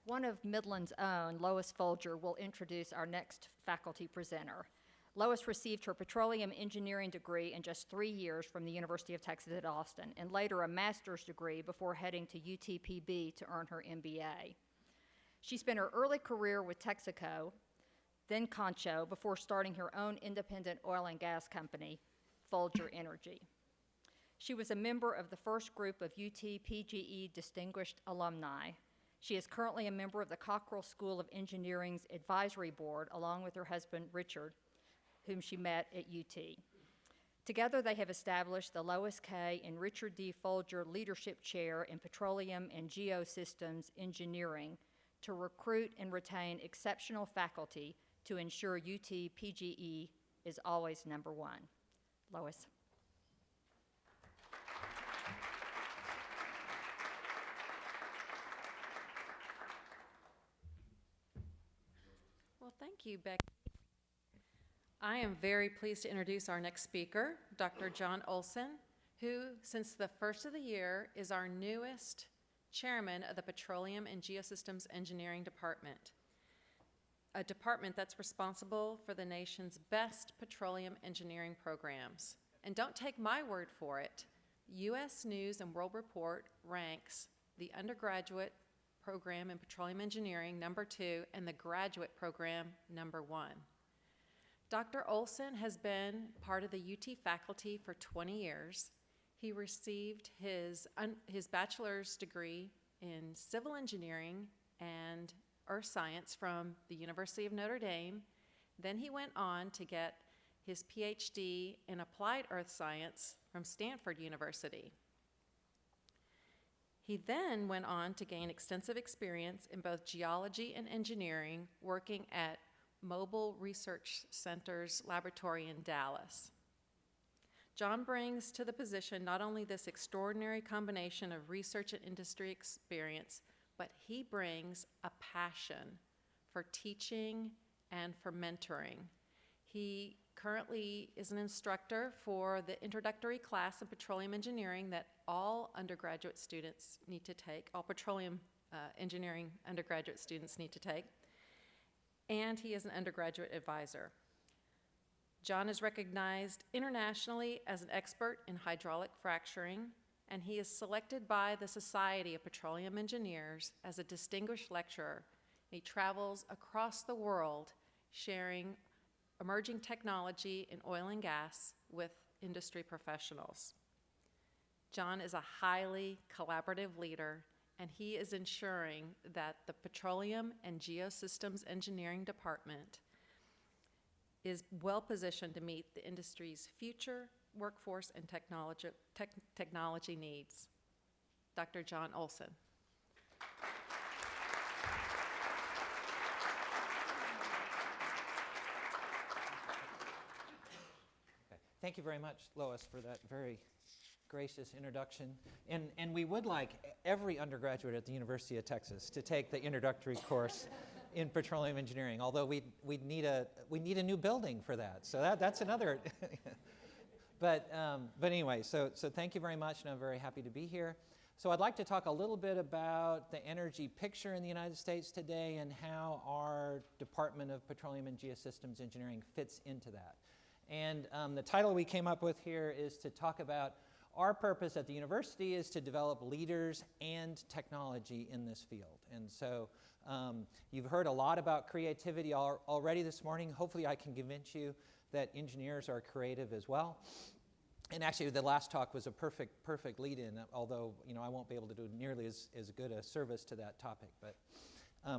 One of Midland's own, Lois Folger, will introduce our next faculty presenter. Lois received her petroleum engineering degree in just 3 years from the University of Texas at Austin, and later a master's degree before heading to UTPB to earn her MBA. She spent her early career with Texaco, then Concho, before starting her own independent oil and gas company, Folger Energy. She was a member of the first group of UT-PGE distinguished alumni. She is currently a member of the Cockrell School of Engineering's advisory board, along with her husband, Richard, whom she met at UT. Together, they have established the Lois K. and Richard D. Folger Leadership Chair in Petroleum and Geosystems Engineering to recruit and retain exceptional faculty to ensure UT-PGE is always number one. Lois. Well, thank you, Becky. I am very pleased to introduce our next speaker, Dr. John Olson, who, since the first of the year, is our newest chairman of the Petroleum and Geosystems Engineering Department, a department that's responsible for the nation's best petroleum engineering programs. And don't take my word for it. U.S. News and World Report ranks the undergraduate program in petroleum engineering #2 and the graduate program #1. Dr. Olson has been part of the UT faculty for 20 years. He received his bachelor's degree in civil engineering and earth science from the University of Notre Dame. Then he went on to get his Ph.D. in applied earth science from Stanford University. He then went on to gain extensive experience in both geology and engineering, working at Mobile Research Center's laboratory in Dallas. John brings to the position not only this extraordinary combination of research and industry experience, but he brings a passion for teaching and for mentoring. He currently is an instructor for the introductory class in petroleum engineering that all undergraduate students need to take, all petroleum engineering undergraduate students need to take, and he is an undergraduate advisor. John is recognized internationally as an expert in hydraulic fracturing, and he is selected by the Society of Petroleum Engineers as a distinguished lecturer. He travels across the world sharing emerging technology in oil and gas with industry professionals. John is a highly collaborative leader, and he is ensuring that the Petroleum and Geosystems Engineering Department is well positioned to meet the industry's future workforce and technology needs. Dr. John Olson. Thank you very much, Lois, for that very gracious introduction. And we would like every undergraduate at the University of Texas to take the introductory course in petroleum engineering, although we need a new building for that. So that's another. But anyway, so thank you very much, and I'm very happy to be here. So I'd like to talk a little bit about the energy picture in the United States today and how our Department of Petroleum and Geosystems Engineering fits into that. And the title we came up with here is to talk about our purpose at the university is to develop leaders and technology in this field. And so you've heard a lot about creativity already this morning. Hopefully I can convince you that engineers are creative as well. And actually the last talk was a perfect lead-in, although I won't be able to do nearly as good a service to that topic. But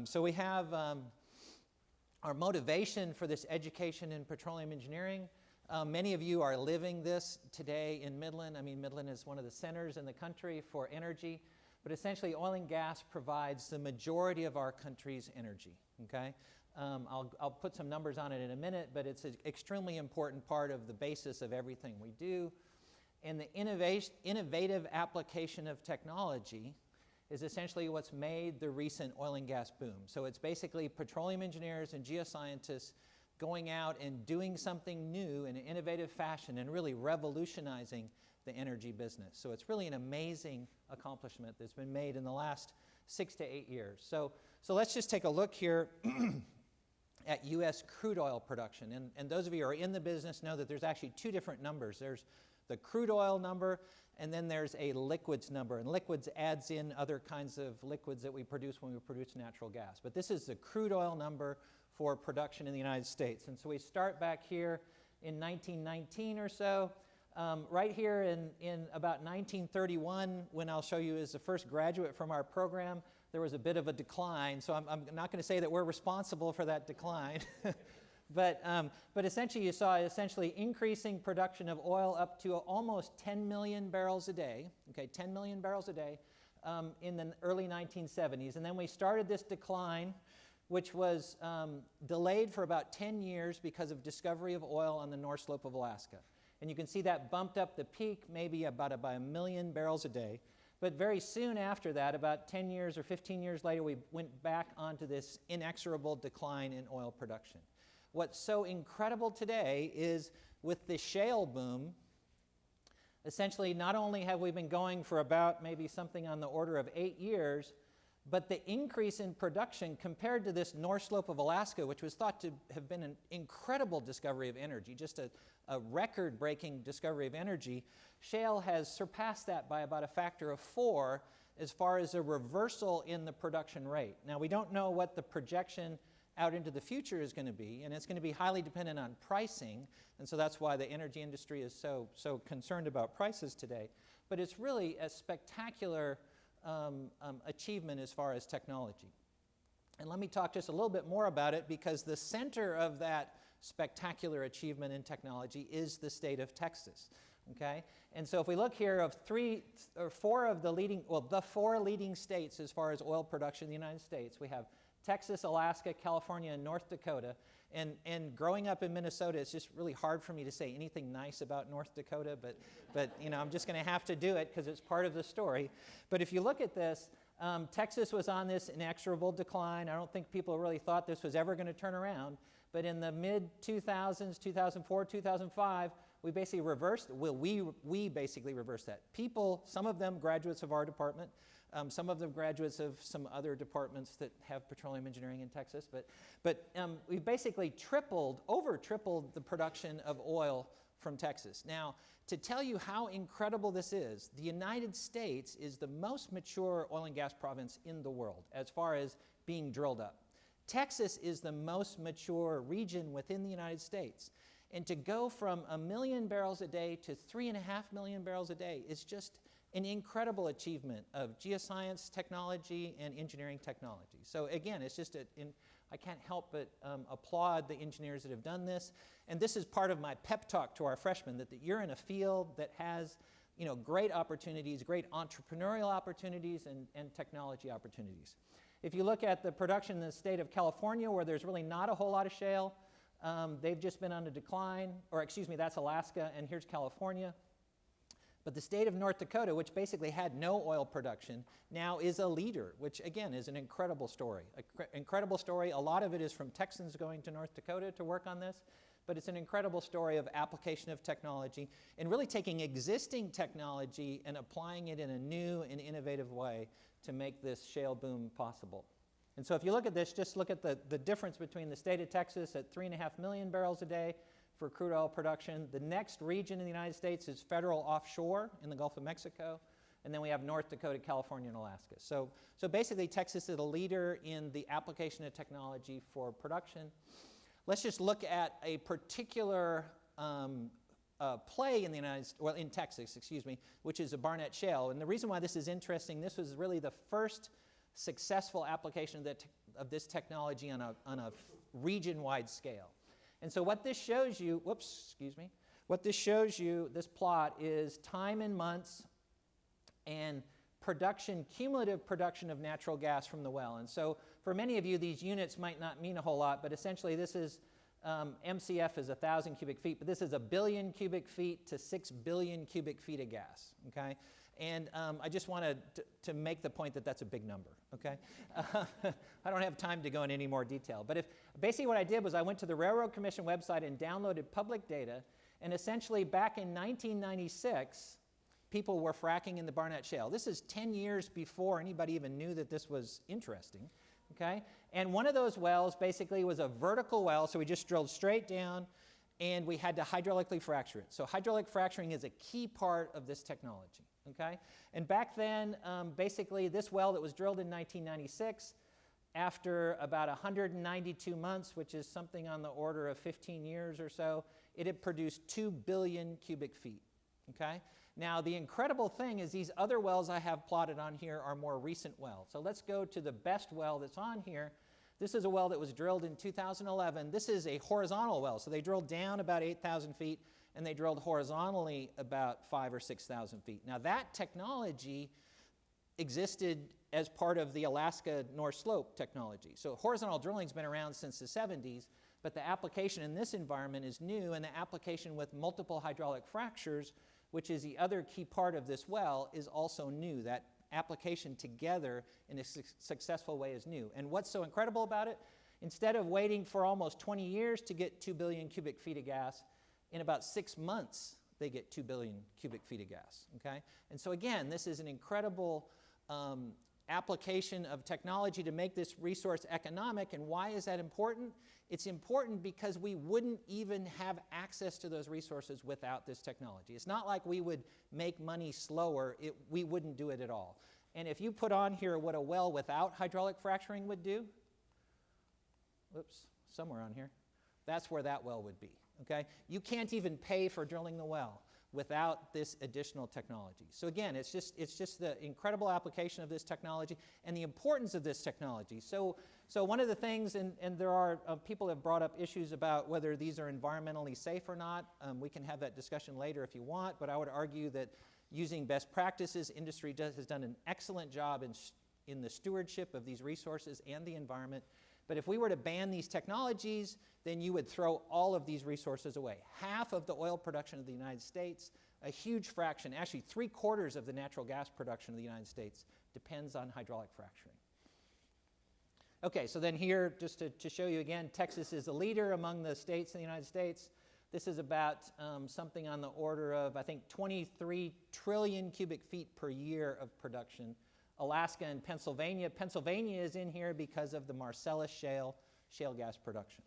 so we have our motivation for this education in petroleum engineering. Many of you are living this today in Midland. I mean, Midland is one of the centers in the country for energy, but essentially oil and gas provides the majority of our country's energy, okay? I'll put some numbers on it in a minute, but it's an extremely important part of the basis of everything we do. And the innovative application of technology is essentially what's made the recent oil and gas boom. So it's basically petroleum engineers and geoscientists going out and doing something new in an innovative fashion and really revolutionizing the energy business. So it's really an amazing accomplishment that's been made in the last 6 to 8 years. So let's just take a look here at U.S. crude oil production. And those of you who are in the business know that there's actually two different numbers. There's the crude oil number, and then there's a liquids number. And liquids adds in other kinds of liquids that we produce when we produce natural gas. But this is the crude oil number for production in the United States. And so we start back here in 1919 or so. Right here in about 1931, when I'll show you as the first graduate from our program, there was a bit of a decline. So I'm not going to say that we're responsible for that decline. But essentially you saw increasing production of oil up to almost 10 million barrels a day, okay, 10 million barrels a day in the early 1970s. And then we started this decline, which was delayed for about 10 years because of discovery of oil on the North Slope of Alaska. And you can see that bumped up the peak maybe about a million barrels a day. But very soon after that, about 10 years or 15 years later, we went back onto this inexorable decline in oil production. What's so incredible today is with the shale boom, essentially not only have we been going for about maybe something on the order of 8 years, but the increase in production compared to this North Slope of Alaska, which was thought to have been an incredible discovery of energy, just a record-breaking discovery of energy, shale has surpassed that by about a factor of 4 as far as a reversal in the production rate. Now, we don't know what the projection out into the future is going to be, and it's going to be highly dependent on pricing, and so that's why the energy industry is so concerned about prices today. But it's really a spectacular achievement as far as technology. And let me talk just a little bit more about it, because the center of that spectacular achievement in technology is the state of Texas. Okay? And so if we look here of the four leading states as far as oil production in the United States, we have Texas, Alaska, California, and North Dakota. And growing up in Minnesota, it's just really hard for me to say anything nice about North Dakota, but you know, I'm just going to have to do it because it's part of the story. But if you look at this, Texas was on this inexorable decline. I don't think people really thought this was ever going to turn around. But in the mid-2000s, 2004, 2005, we basically reversed, we basically reversed that. People, some of them graduates of our department, some of them graduates of some other departments that have petroleum engineering in Texas, but we basically over tripled the production of oil from Texas. Now, to tell you how incredible this is, the United States is the most mature oil and gas province in the world as far as being drilled up. Texas is the most mature region within the United States. And to go from 1 million barrels a day to 3.5 million barrels a day is just an incredible achievement of geoscience technology and engineering technology. So again, it's just I can't help but applaud the engineers that have done this. And this is part of my pep talk to our freshmen, that you're in a field that has, you know, great opportunities, great entrepreneurial opportunities and technology opportunities. If you look at the production in the state of California, where there's really not a whole lot of shale, they've just been on a decline, or excuse me, that's Alaska, and here's California. But the state of North Dakota, which basically had no oil production, now is a leader, which again is an incredible story. Incredible story. A lot of it is from Texans going to North Dakota to work on this, but it's an incredible story of application of technology and really taking existing technology and applying it in a new and innovative way to make this shale boom possible. And so if you look at this, just look at the difference between the state of Texas at 3.5 million barrels a day for crude oil production. The next region in the United States is federal offshore in the Gulf of Mexico. And then we have North Dakota, California, and Alaska. So basically, Texas is a leader in the application of technology for production. Let's just look at a particular play in in Texas, which is a Barnett Shale. And the reason why this is interesting, this was really the first successful application of this technology on a region-wide scale. And so what this shows you, this plot is time in months and cumulative production of natural gas from the well. And so for many of you, these units might not mean a whole lot, but essentially this is, MCF is 1,000 cubic feet, but this is 1 billion cubic feet to 6 billion cubic feet of gas, okay? And I just wanted to make the point that that's a big number, okay? I don't have time to go into any more detail. But basically what I did was I went to the Railroad Commission website and downloaded public data. And essentially back in 1996, people were fracking in the Barnett Shale. This is 10 years before anybody even knew that this was interesting, okay? And one of those wells basically was a vertical well, so we just drilled straight down, and we had to hydraulically fracture it. So hydraulic fracturing is a key part of this technology, okay? And back then, basically, this well that was drilled in 1996, after about 192 months, which is something on the order of 15 years or so, it had produced 2 billion cubic feet, okay? Now, the incredible thing is these other wells I have plotted on here are more recent wells. So let's go to the best well that's on here. This is a well that was drilled in 2011. This is a horizontal well. So they drilled down about 8,000 feet, and they drilled horizontally about 5,000 or 6,000 feet. Now, that technology existed as part of the Alaska North Slope technology. So horizontal drilling's been around since the 70s, but the application in this environment is new, and the application with multiple hydraulic fractures, which is the other key part of this well, is also new. That application together in a successful way is new. And what's so incredible about it? Instead of waiting for almost 20 years to get 2 billion cubic feet of gas, in about 6 months they get 2 billion cubic feet of gas, okay? And so again, this is an incredible application of technology to make this resource economic. And why is that important? It's important because we wouldn't even have access to those resources without this technology. It's not like we would make money slower. We wouldn't do it at all. And if you put on here what a well without hydraulic fracturing would do, whoops, somewhere on here, that's where that well would be, okay? You can't even pay for drilling the well without this additional technology. So again, it's just the incredible application of this technology and the importance of this technology. So one of the things, and there are people have brought up issues about whether these are environmentally safe or not. We can have that discussion later if you want, but I would argue that using best practices, industry has done an excellent job in the stewardship of these resources and the environment. But if we were to ban these technologies, then you would throw all of these resources away. Half of the oil production of the United States, a huge fraction, actually 3/4 of the natural gas production of the United States depends on hydraulic fracturing. Okay, so then here, just to show you again, Texas is the leader among the states in the United States. This is about something on the order of, I think, 23 trillion cubic feet per year of production. Alaska and Pennsylvania. Pennsylvania is in here because of the Marcellus shale gas production.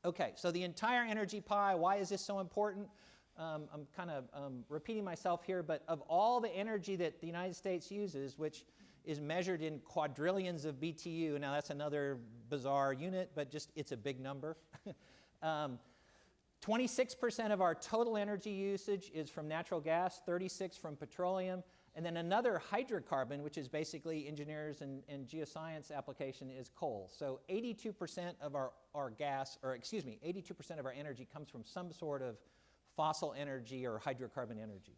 Okay, so the entire energy pie, why is this so important? I'm kind of repeating myself here, but of all the energy that the United States uses, which is measured in quadrillions of BTU, now that's another bizarre unit, but just it's a big number. 26% of our total energy usage is from natural gas, 36% from petroleum, and then another hydrocarbon, which is basically engineers and geoscience application, is coal. So 82% of our gas, or excuse me, 82% of our energy comes from some sort of fossil energy or hydrocarbon energy.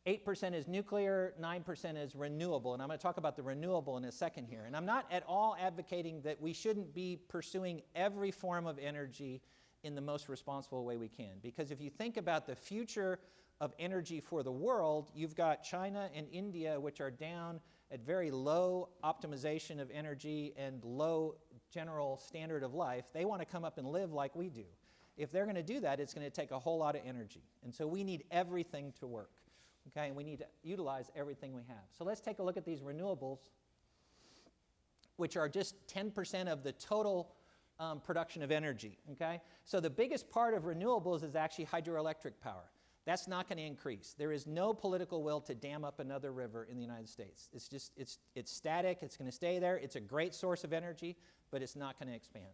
8% is nuclear, 9% is renewable, and I'm going to talk about the renewable in a second here. And I'm not at all advocating that we shouldn't be pursuing every form of energy in the most responsible way we can. Because if you think about the future of energy for the world, you've got China and India, which are down at very low optimization of energy and low general standard of life. They want to come up and live like we do. If they're going to do that, it's going to take a whole lot of energy. And so we need everything to work. Okay, and we need to utilize everything we have. So let's take a look at these renewables, which are just 10% of the total production of energy. Okay, so the biggest part of renewables is actually hydroelectric power. That's not going to increase. There is no political will to dam up another river in the United States. It's just, it's static. It's going to stay there. It's a great source of energy, but it's not going to expand.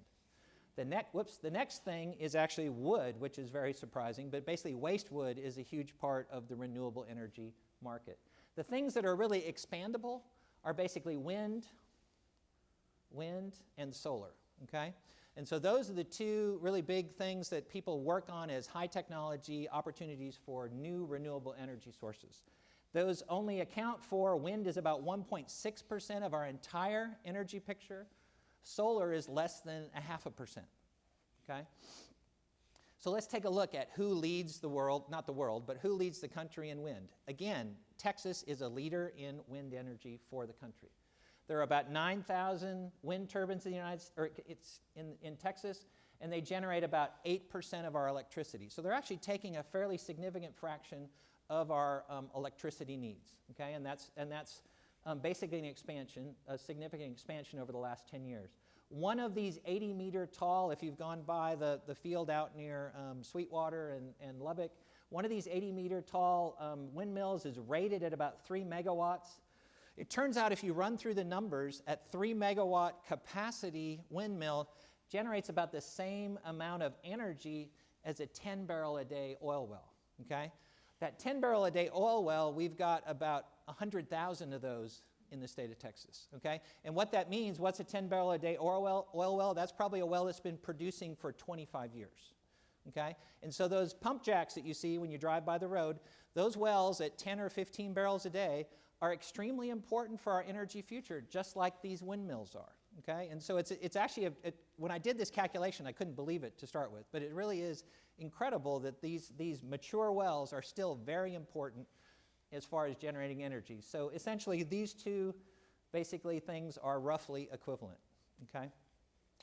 The next thing is actually wood, which is very surprising, but basically waste wood is a huge part of the renewable energy market. The things that are really expandable are basically wind, and solar, okay? And so those are the two really big things that people work on as high technology opportunities for new renewable energy sources. Those only account for, wind is about 1.6% of our entire energy picture. Solar is less than 0.5%, okay? So let's take a look at who leads the world, not the world, but who leads the country in wind. Again, Texas is a leader in wind energy for the country. There are about 9,000 wind turbines in the United States, or it's in Texas, and they generate about 8% of our electricity. So they're actually taking a fairly significant fraction of our electricity needs, okay? And that's basically an expansion, a significant expansion over the last 10 years. One of these 80-meter tall, if you've gone by the field out near Sweetwater and Lubbock, one of these 80-meter tall windmills is rated at about 3 megawatts. It turns out if you run through the numbers, at 3 megawatt capacity windmill generates about the same amount of energy as a 10-barrel-a-day oil well, okay? That 10-barrel-a-day oil well, we've got about 100,000 of those in the state of Texas, okay? And what that means, what's a 10-barrel-a-day oil well? That's probably a well that's been producing for 25 years, okay? And so those pump jacks that you see when you drive by the road, those wells at 10 or 15 barrels a day are extremely important for our energy future, just like these windmills are, okay? And so it's actually, when I did this calculation, I couldn't believe it to start with, but it really is incredible that these mature wells are still very important as far as generating energy. So essentially, these two basically things are roughly equivalent, okay?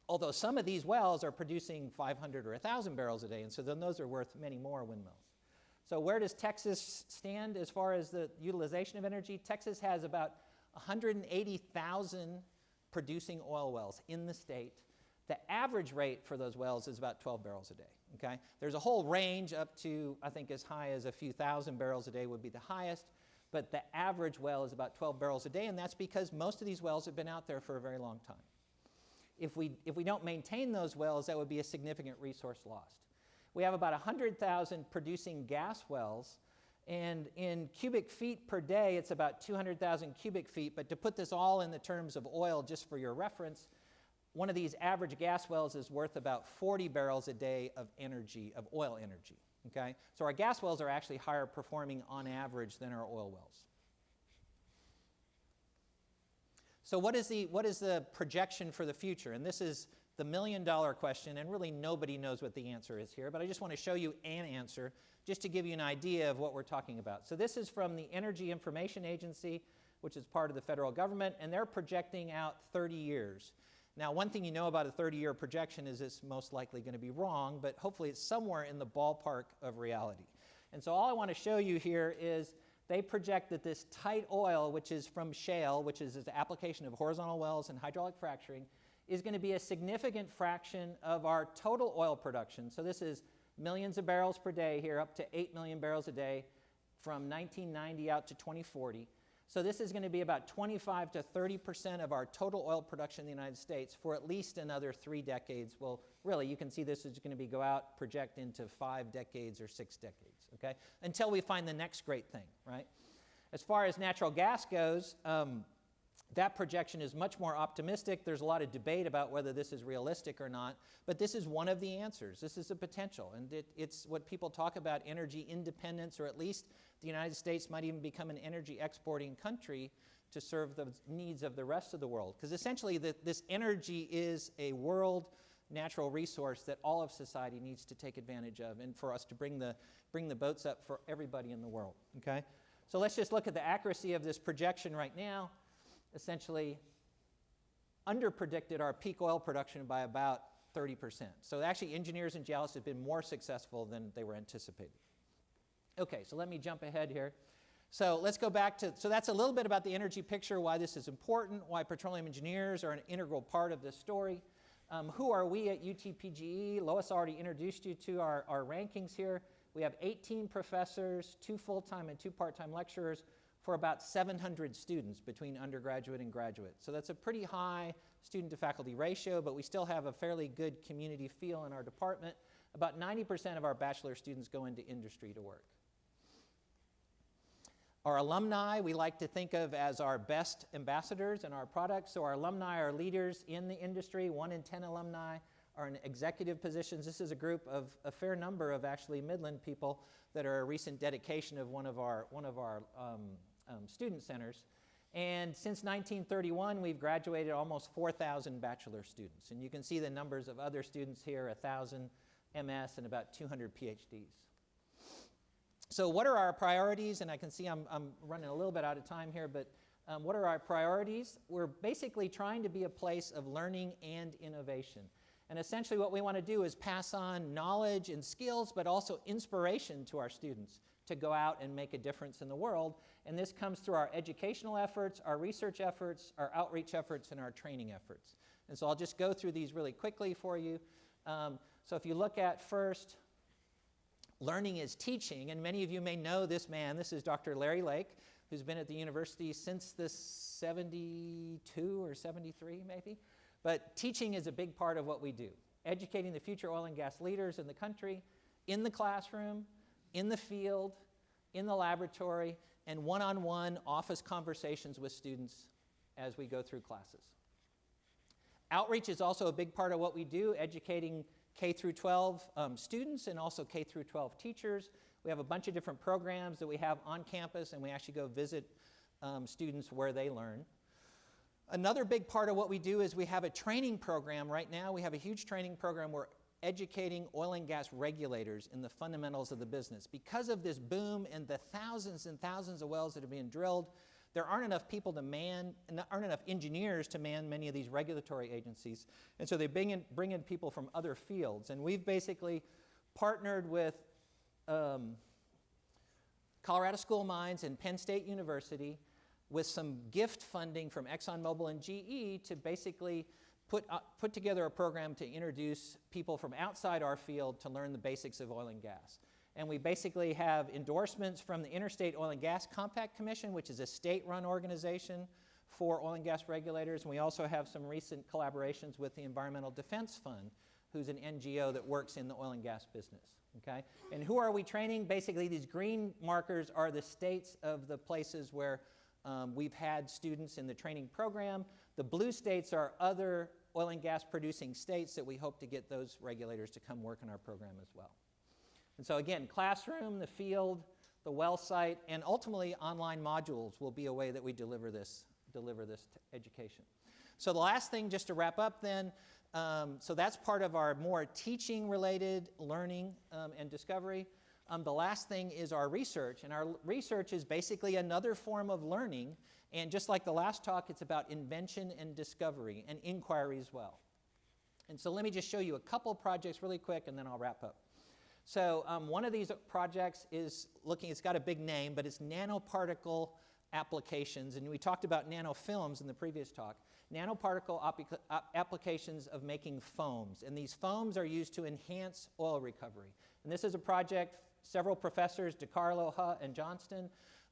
Although some of these wells are producing 500 or 1,000 barrels a day, and so then those are worth many more windmills. So where does Texas stand as far as the utilization of energy? Texas has about 180,000 producing oil wells in the state. The average rate for those wells is about 12 barrels a day, okay? There's a whole range up to, I think, as high as a few thousand barrels a day would be the highest, but the average well is about 12 barrels a day, and that's because most of these wells have been out there for a very long time. If we don't maintain those wells, that would be a significant resource lost. We have about 100,000 producing gas wells, and in cubic feet per day, it's about 200,000 cubic feet, but to put this all in the terms of oil, just for your reference, one of these average gas wells is worth about 40 barrels a day of energy, of oil energy, okay? So our gas wells are actually higher performing on average than our oil wells. So what is the projection for the future? And this is the million-dollar question, and really nobody knows what the answer is here, but I just want to show you an answer just to give you an idea of what we're talking about. So this is from the Energy Information Agency, which is part of the federal government, and they're projecting out 30 years. Now, one thing you know about a 30-year projection is it's most likely going to be wrong, but hopefully it's somewhere in the ballpark of reality. And so all I want to show you here is they project that this tight oil, which is from shale, which is the application of horizontal wells and hydraulic fracturing, is going to be a significant fraction of our total oil production. So this is millions of barrels per day here, up to 8 million barrels a day from 1990 out to 2040. So this is going to be about 25 to 30% of our total oil production in the United States for at least another 3 decades. Well, really, you can see this is going to go out, project into 5 decades or 6 decades, okay? Until we find the next great thing, right? As far as natural gas goes, that projection is much more optimistic. There's a lot of debate about whether this is realistic or not, but this is one of the answers. This is a potential, and it's what people talk about, energy independence, or at least the United States might even become an energy exporting country to serve the needs of the rest of the world. Because essentially this energy is a world natural resource that all of society needs to take advantage of, and for us to bring the boats up for everybody in the world, okay? So let's just look at the accuracy of this projection right now. Essentially underpredicted our peak oil production by about 30%. So actually engineers and geologists have been more successful than they were anticipating. Okay, so let me jump ahead here. So let's go back to, so that's a little bit about the energy picture, why this is important, why petroleum engineers are an integral part of this story. Who are we at UTPGE? Lois already introduced you to our rankings here. We have 18 professors, 2 full-time and 2 part-time lecturers, for about 700 students between undergraduate and graduate. So that's a pretty high student-to-faculty ratio, but we still have a fairly good community feel in our department. About 90% of our bachelor students go into industry to work. Our alumni, we like to think of as our best ambassadors in our products. So our alumni are leaders in the industry. 1 in 10 alumni are in executive positions. This is a group of a fair number of actually Midland people that are a recent dedication of one of our student centers. And since 1931, we've graduated almost 4,000 bachelor students. And you can see the numbers of other students here, 1,000 MS and about 200 PhDs. So what are our priorities? And I can see I'm running a little bit out of time here, but what are our priorities? We're basically trying to be a place of learning and innovation. And essentially what we want to do is pass on knowledge and skills, but also inspiration to our students to go out and make a difference in the world. And this comes through our educational efforts, our research efforts, our outreach efforts, and our training efforts. And so I'll just go through these really quickly for you. So if you look at first, learning is teaching, and many of you may know this man. This is Dr. Larry Lake, who's been at the university since the 72 or 73 maybe. But teaching is a big part of what we do. Educating the future oil and gas leaders in the country, in the classroom, in the field, in the laboratory, and one-on-one office conversations with students as we go through classes. Outreach is also a big part of what we do, educating K through 12 students and also K through 12 teachers. We have a bunch of different programs that we have on campus, and we actually go visit students where they learn. Another big part of what we do is we have a training program right now. We have a huge training program. We're educating oil and gas regulators in the fundamentals of the business. Because of this boom and the thousands and thousands of wells that are being drilled, there aren't enough people to man, aren't enough engineers to man many of these regulatory agencies. And so they bring in people from other fields. And we've basically partnered with Colorado School of Mines and Penn State University with some gift funding from ExxonMobil and GE to basically put together a program to introduce people from outside our field to learn the basics of oil and gas. And we basically have endorsements from the Interstate Oil and Gas Compact Commission, which is a state-run organization for oil and gas regulators. And we also have some recent collaborations with the Environmental Defense Fund, who's an NGO that works in the oil and gas business. Okay? And who are we training? Basically, these green markers are the states of the places where we've had students in the training program. The blue states are other oil and gas producing states that we hope to get those regulators to come work in our program as well. And so again, classroom, the field, the well site, and ultimately online modules will be a way that we deliver this education. So the last thing, just to wrap up then, so that's part of our more teaching-related learning and discovery. The last thing is our research, and our research is basically another form of learning, and just like the last talk, it's about invention and discovery and inquiry as well. And so let me just show you a couple projects really quick, and then I'll wrap up. So one of these projects is it's got a big name, but it's nanoparticle applications, and we talked about nanofilms in the previous talk. Nanoparticle applications of making foams, and these foams are used to enhance oil recovery. And this is a project, several professors, DeCarlo, Huh, and Johnston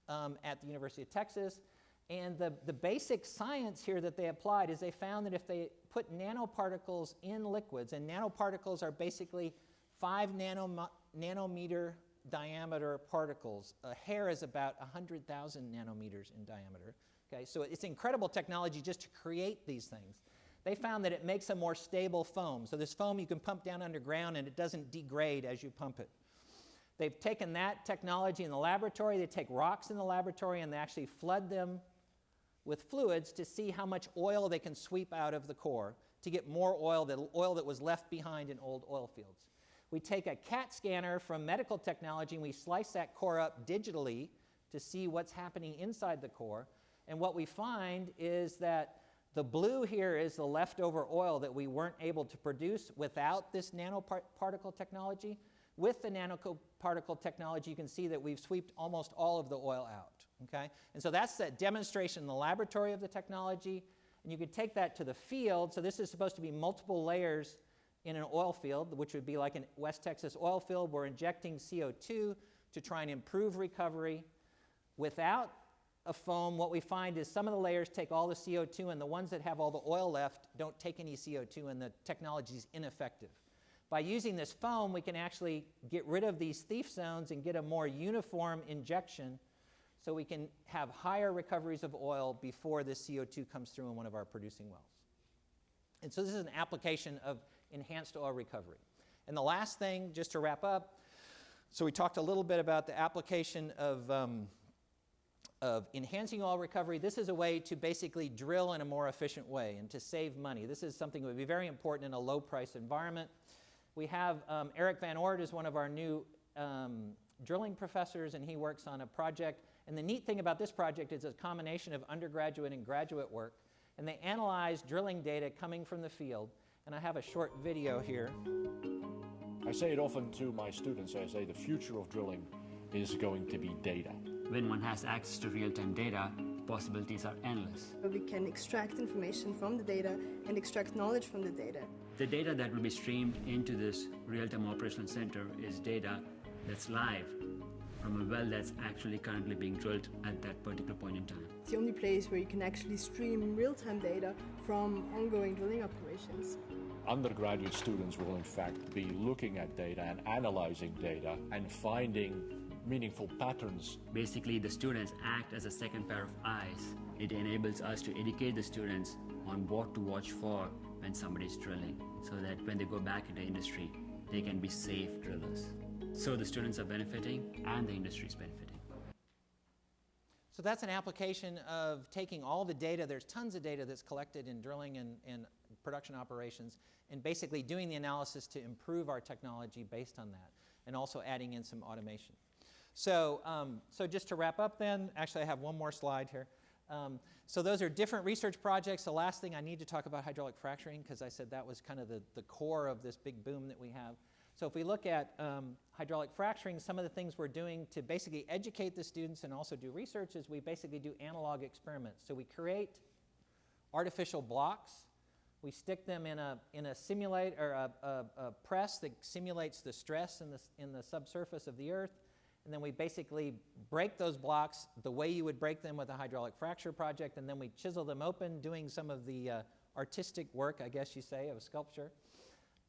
at the University of Texas. And the basic science here that they applied is they found that if they put nanoparticles in liquids, and nanoparticles are basically 5 nanometer diameter particles. A hair is about 100,000 nanometers in diameter. Okay, so it's incredible technology just to create these things. They found that it makes a more stable foam. So this foam you can pump down underground and it doesn't degrade as you pump it. They've taken that technology in the laboratory. They take rocks in the laboratory and they actually flood them with fluids to see how much oil they can sweep out of the core to get more oil that was left behind in old oil fields. We take a CAT scanner from medical technology and we slice that core up digitally to see what's happening inside the core. And what we find is that the blue here is the leftover oil that we weren't able to produce without this nanoparticle technology. With the nanoparticle technology, you can see that we've swept almost all of the oil out. Okay? And so that's the demonstration in the laboratory of the technology. And you could take that to the field. So this is supposed to be multiple layers in an oil field, which would be like in West Texas oil field. We're injecting CO2 to try and improve recovery. Without a foam, what we find is some of the layers take all the CO2, and the ones that have all the oil left don't take any CO2, and the technology is ineffective. By using this foam, we can actually get rid of these thief zones and get a more uniform injection so we can have higher recoveries of oil before this CO2 comes through in one of our producing wells. And so this is an application of enhanced oil recovery. And the last thing, just to wrap up, so we talked a little bit about the application of enhancing oil recovery. This is a way to basically drill in a more efficient way and to save money. This is something that would be very important in a low-price environment. We have Eric Van Oort is one of our new drilling professors, and he works on a project. And the neat thing about this project is it's a combination of undergraduate and graduate work. And they analyze drilling data coming from the field. And I have a short video here. I say it often to my students. I say the future of drilling is going to be data. When one has access to real-time data, possibilities are endless. We can extract information from the data and extract knowledge from the data. The data that will be streamed into this real-time operational center is data that's live from a well that's actually currently being drilled at that particular point in time. It's the only place where you can actually stream real-time data from ongoing drilling operations. Undergraduate students will in fact be looking at data and analyzing data and finding meaningful patterns. Basically, the students act as a second pair of eyes. It enables us to educate the students on what to watch for when somebody's drilling, so that when they go back into industry, they can be safe drillers. So the students are benefiting and the industry is benefiting. So that's an application of taking all the data. There's tons of data that's collected in drilling and production operations, and basically doing the analysis to improve our technology based on that, and also adding in some automation. So just to wrap up then, actually I have one more slide here. So those are different research projects. The last thing I need to talk about hydraulic fracturing, because I said that was kind of the core of this big boom that we have. So if we look at hydraulic fracturing, some of the things we're doing to basically educate the students and also do research is we basically do analog experiments. So we create artificial blocks. We stick them in a simulate or a press that simulates the stress in the subsurface of the earth. And then we basically break those blocks the way you would break them with a hydraulic fracture project, and then we chisel them open, doing some of the artistic work, I guess you say, of sculpture.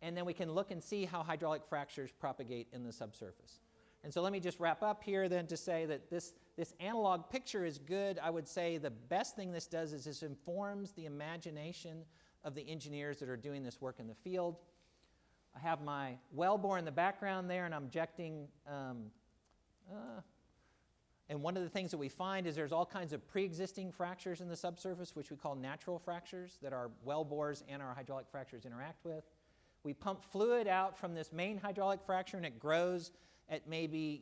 And then we can look and see how hydraulic fractures propagate in the subsurface. And so let me just wrap up here then to say that this analog picture is good. I would say the best thing this does is this informs the imagination of the engineers that are doing this work in the field. I have my wellbore in the background there, and I'm injecting and one of the things that we find is there's all kinds of pre-existing fractures in the subsurface, which we call natural fractures, that our wellbores and our hydraulic fractures interact with. We pump fluid out from this main hydraulic fracture, and it grows at maybe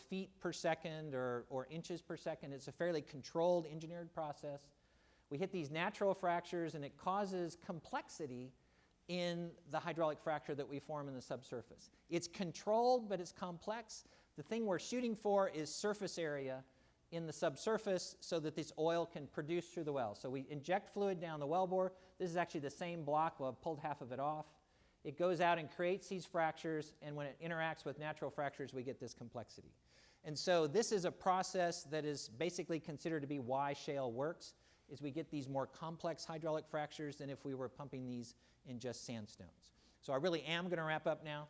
feet per second or inches per second. It's a fairly controlled, engineered process. We hit these natural fractures, and it causes complexity in the hydraulic fracture that we form in the subsurface. It's controlled, but it's complex. The thing we're shooting for is surface area in the subsurface so that this oil can produce through the well. So we inject fluid down the wellbore. This is actually the same block. Well, I've pulled half of it off. It goes out and creates these fractures, and when it interacts with natural fractures, we get this complexity. And so this is a process that is basically considered to be why shale works, is we get these more complex hydraulic fractures than if we were pumping these in just sandstones. So I really am going to wrap up now.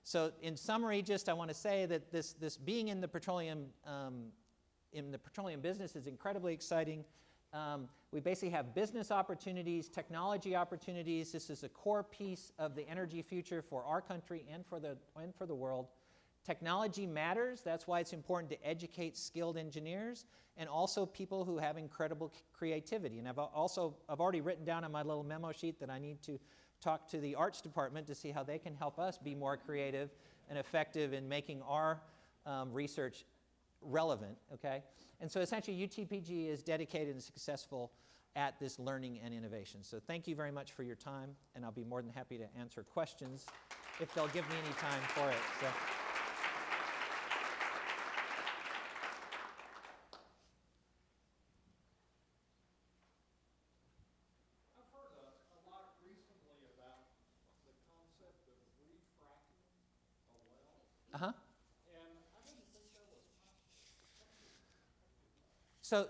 So in summary, just I want to say that this being in the petroleum business is incredibly exciting. We basically have business opportunities, technology opportunities. This is a core piece of the energy future for our country and for the world. Technology matters. That's why it's important to educate skilled engineers and also people who have incredible creativity. And I've already written down on my little memo sheet that I need to talk to the arts department to see how they can help us be more creative and effective in making our research relevant, okay? And so essentially UTPG is dedicated and successful at this learning and innovation. So thank you very much for your time, and I'll be more than happy to answer questions if they'll give me any time for it. So.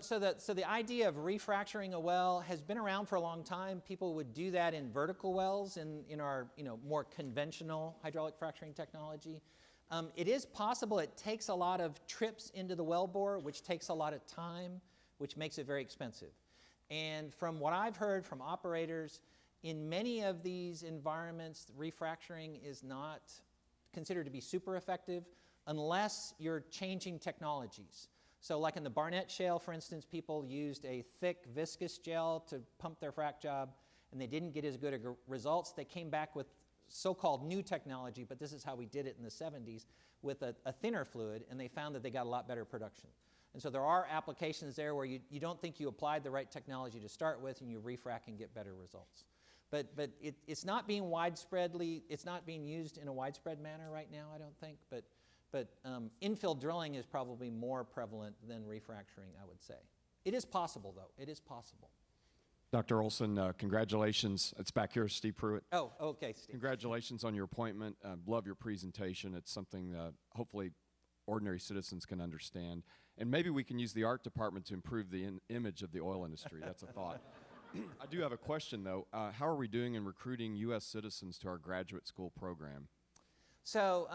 So the idea of refracturing a well has been around for a long time. People would do that in vertical wells in our more conventional hydraulic fracturing technology. It is possible. It takes a lot of trips into the wellbore, which takes a lot of time, which makes it very expensive. And from what I've heard from operators, in many of these environments, refracturing is not considered to be super effective unless you're changing technologies. So like in the Barnett Shale, for instance, people used a thick, viscous gel to pump their frac job, and they didn't get as good results. They came back with so-called new technology, but this is how we did it in the 70s, with a thinner fluid, and they found that they got a lot better production. And so there are applications there where you don't think you applied the right technology to start with, and you refrac and get better results. But it's not being it's not being used in a widespread manner right now, I don't think, but infill drilling is probably more prevalent than refracturing, I would say. It is possible, though. It is possible. Dr. Olson, congratulations. It's back here, Steve Pruitt. Oh, okay, Steve. Congratulations on your appointment. Love your presentation. It's something hopefully ordinary citizens can understand. And maybe we can use the art department to improve the image of the oil industry. That's a thought. I do have a question, though. How are we doing in recruiting U.S. citizens to our graduate school program? So,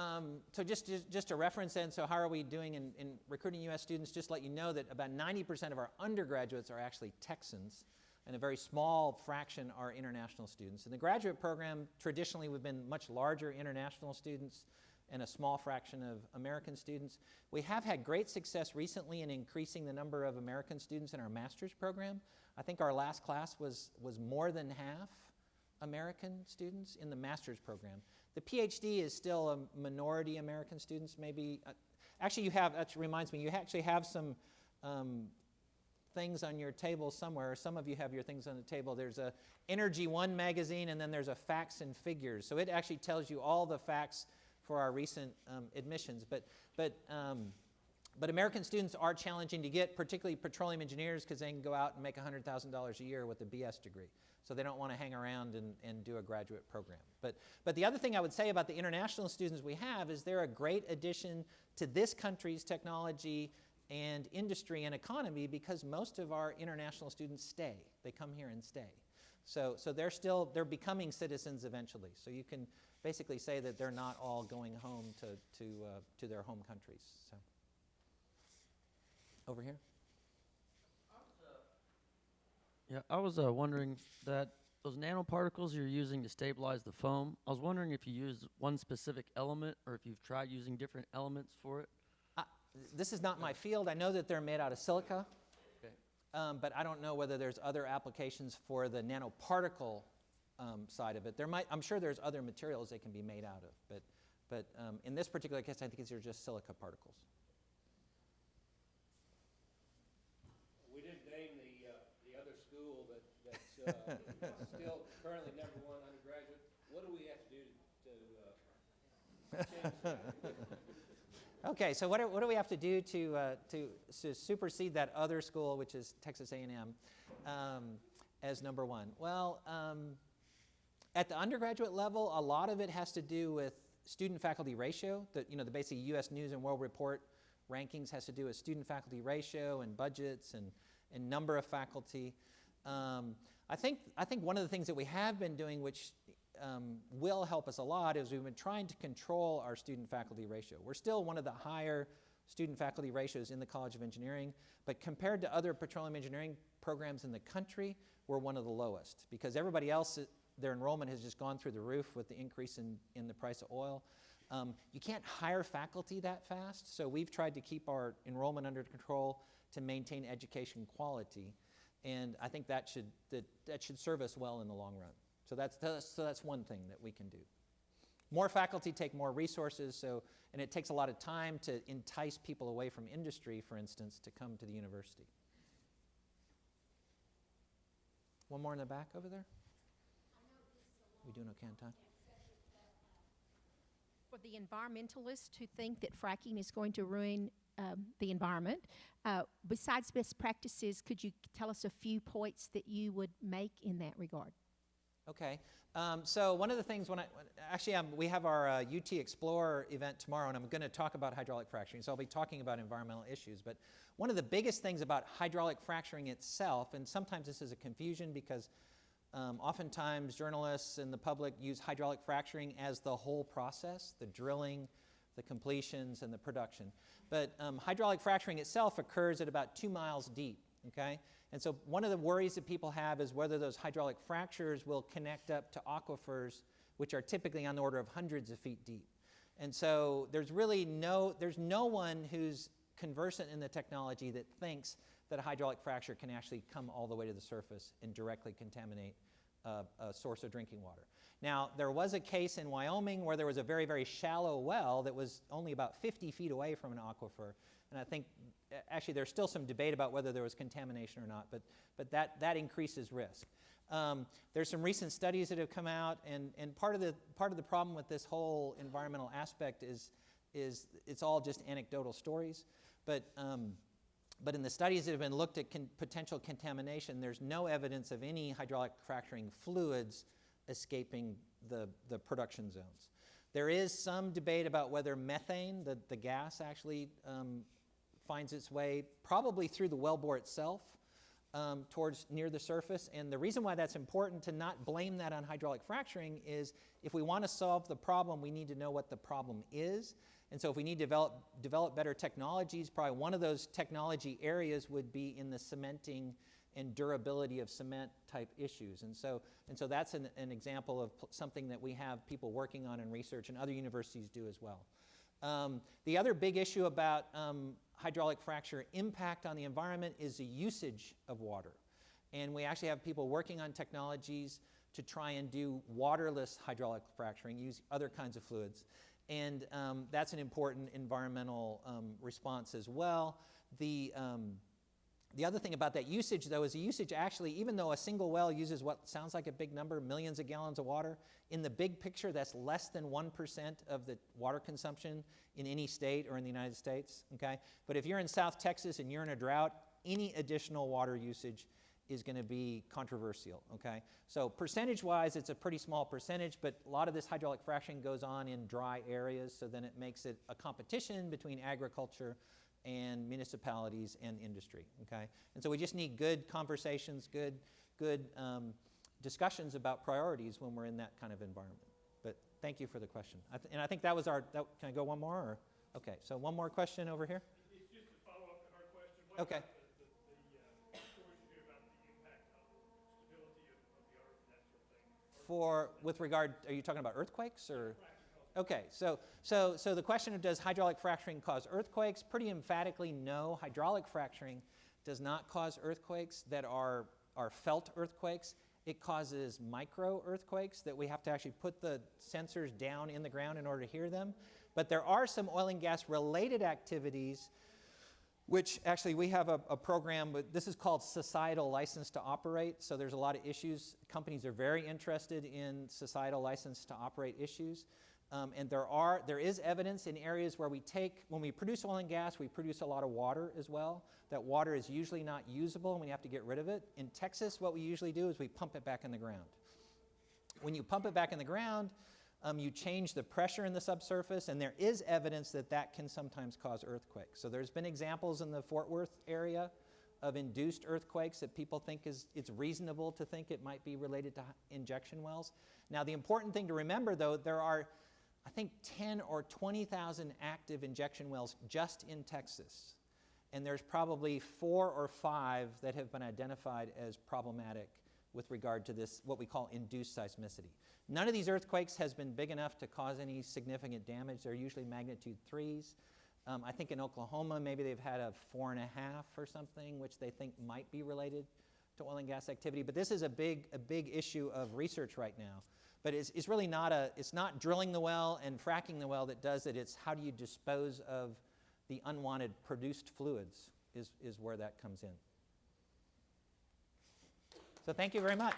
just to reference then, so how are we doing in recruiting U.S. students? Just to let you know that about 90% of our undergraduates are actually Texans, and a very small fraction are international students. In the graduate program, traditionally we've been much larger international students and a small fraction of American students. We have had great success recently in increasing the number of American students in our master's program. I think our last class was more than half American students in the master's program. The Ph.D. is still a minority American students, maybe. Actually, that reminds me, you actually have some things on your table somewhere. Some of you have your things on the table. There's a Energy One magazine, and then there's a Facts and Figures. So it actually tells you all the facts for our recent admissions. But American students are challenging to get, particularly petroleum engineers, because they can go out and make $100,000 a year with a BS degree. So they don't want to hang around and do a graduate program. But the other thing I would say about the international students we have is they're a great addition to this country's technology and industry and economy, because most of our international students stay. They come here and stay. So they're becoming citizens eventually. So you can basically say that they're not all going home to their home countries. So over here. Yeah, I was wondering that those nanoparticles you're using to stabilize the foam, I was wondering if you used one specific element or if you've tried using different elements for it. This is not my field. I know that they're made out of silica, okay. But I don't know whether there's other applications for the nanoparticle side of it. I'm sure there's other materials they can be made out of, but in this particular case, I think these are just silica particles. We didn't name the other school that's still currently #1 undergraduate. What do we have to do to change that? Okay, so what do we have to do to supersede that other school, which is Texas A&M, as #1? Well, at the undergraduate level, a lot of it has to do with student-faculty ratio. The basic U.S. News and World Report rankings has to do with student-faculty ratio and budgets and number of faculty. I think one of the things that we have been doing, which will help us a lot, is we've been trying to control our student-faculty ratio. We're still one of the higher student-faculty ratios in the College of Engineering, but compared to other petroleum engineering programs in the country, we're one of the lowest, because everybody else, their enrollment has just gone through the roof with the increase in the price of oil. You can't hire faculty that fast, so we've tried to keep our enrollment under control to maintain education quality, and I think that should serve us well in the long run. So that's one thing that we can do. More faculty take more resources, and it takes a lot of time to entice people away from industry, for instance, to come to the university. One more in the back over there? We doing okay on time? For the environmentalists who think that fracking is going to ruin the environment, besides best practices, could you tell us a few points that you would make in that regard? Okay, so one of the things we have our UT Explorer event tomorrow, and I'm going to talk about hydraulic fracturing, so I'll be talking about environmental issues. But one of the biggest things about hydraulic fracturing itself, and sometimes this is a confusion because oftentimes journalists and the public use hydraulic fracturing as the whole process, the drilling, the completions, and the production. But hydraulic fracturing itself occurs at about 2 miles deep, okay? And so one of the worries that people have is whether those hydraulic fractures will connect up to aquifers, which are typically on the order of hundreds of feet deep. And so there's no one who's conversant in the technology that thinks that a hydraulic fracture can actually come all the way to the surface and directly contaminate a source of drinking water. Now, there was a case in Wyoming where there was a very, very shallow well that was only about 50 feet away from an aquifer. And I think, actually, there's still some debate about whether there was contamination or not, but that increases risk. There's some recent studies that have come out, and part of the problem with this whole environmental aspect is it's all just anecdotal stories. But in the studies that have been looked at potential contamination, there's no evidence of any hydraulic fracturing fluids escaping the production zones. There is some debate about whether methane, the gas, actually finds its way probably through the wellbore itself towards near the surface. And the reason why that's important to not blame that on hydraulic fracturing is if we want to solve the problem, we need to know what the problem is. And so if we need to develop better technologies, probably one of those technology areas would be in the cementing and durability of cement type issues. And so that's an example of something that we have people working on in research, and other universities do as well. The other big issue about hydraulic fracture impact on the environment is the usage of water. And we actually have people working on technologies to try and do waterless hydraulic fracturing, use other kinds of fluids. And that's an important environmental response as well. The other thing about that usage, though, is the usage actually, even though a single well uses what sounds like a big number, millions of gallons of water, in the big picture, that's less than 1% of the water consumption in any state or in the United States, okay? But if you're in South Texas and you're in a drought, any additional water usage is going to be controversial, okay? So percentage-wise, it's a pretty small percentage, but a lot of this hydraulic fracturing goes on in dry areas, so then it makes it a competition between agriculture and municipalities and industry, okay? And so we just need good conversations, good discussions about priorities when we're in that kind of environment. But thank you for the question. And I think that was can I go one more? Or? Okay, so one more question over here. It's just a follow-up to her question. What okay. About the stories you hear about the impact on stability of the earth and that sort of thing? With regard, are you talking about earthquakes or? Okay, so the question of does hydraulic fracturing cause earthquakes? Pretty emphatically, no. Hydraulic fracturing does not cause earthquakes that are felt earthquakes. It causes micro earthquakes that we have to actually put the sensors down in the ground in order to hear them. But there are some oil and gas related activities which actually we have a program, but this is called societal license to operate. So there's a lot of issues. Companies are very interested in societal license to operate issues. And there is evidence in areas where when we produce oil and gas, we produce a lot of water as well. That water is usually not usable and we have to get rid of it. In Texas, what we usually do is we pump it back in the ground. When you pump it back in the ground, you change the pressure in the subsurface, and there is evidence that can sometimes cause earthquakes. So there's been examples in the Fort Worth area of induced earthquakes that people think it's reasonable to think it might be related to injection wells. Now the important thing to remember, though, there are I think 10 or 20,000 active injection wells just in Texas. And there's probably 4 or 5 that have been identified as problematic with regard to this, what we call induced seismicity. None of these earthquakes has been big enough to cause any significant damage. They're usually magnitude 3s. I think in Oklahoma, maybe they've had a 4.5 or something, which they think might be related to oil and gas activity. But this is a big issue of research right now. But it's really it's not drilling the well and fracking the well that does it. It's how do you dispose of the unwanted produced fluids is where that comes in. So thank you very much.